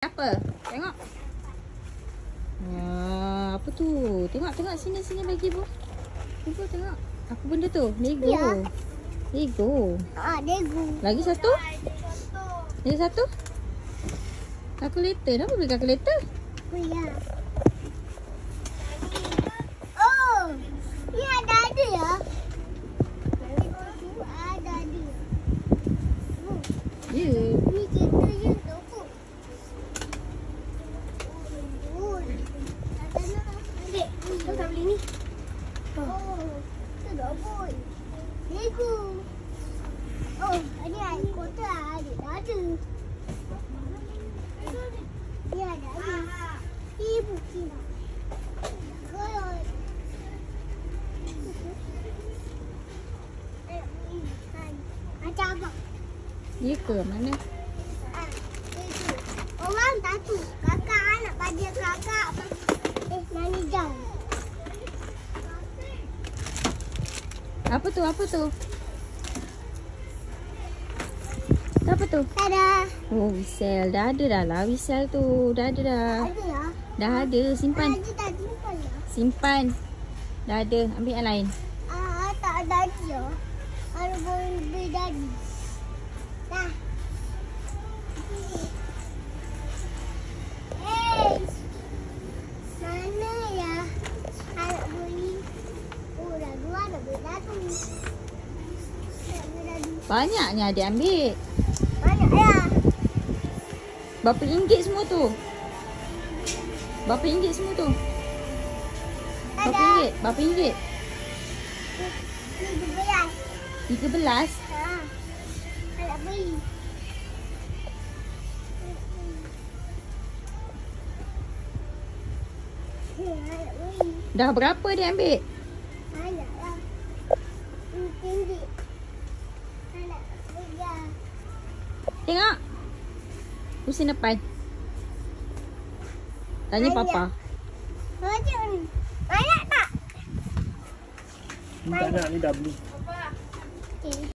Apa? Tengok. Apa tu? Tengok sini bagi ibu. Ibu tengok. Apa benda tu? Lego. Ya. Lego. Lego. Lagi satu? Lagi satu? Kalkulator. Kenapa beli kalkulator? Oh ya. Oh. Ni ada ya. Ada. Ya. Ni kita je tu. Kau tak beli ni? Oh, tu dah boy. Lego. Oh, ini air kotor ada. Ni ada. Ibu kira. Macam apa? Ya ke? Mana? Orang tatu. Kakak anak pada kakak. Nani jauh. Apa tu? Apa tu? Apa tu? Tada. Oh, whistle. Dah ada dah lah whistle tu. Dah ada dah. Ada ya? Dah ada. Simpan. Ada tak simpan ya? Simpan. Dah ada. Ambil yang lain. Tak ada lagi ya. Ada boleh beli lagi. Dah. Mana ya? Anak beli. Oh, dah dua dah beli satu. Banyaknya adik ambil. Banyak ya? Berapa ringgit semua tu? Berapa ringgit semua tu? Berapa ringgit? Berapa ringgit? 13. 13? Anak beli. Anak beli. Dah berapa dia ambil? Banyak lah. Tinggi. Anak beli. Tengok. Pusing depan. Tanya Banyak. papa. Macam ni. Banyak tak? Ni tak nak, ni dah beli. Okay.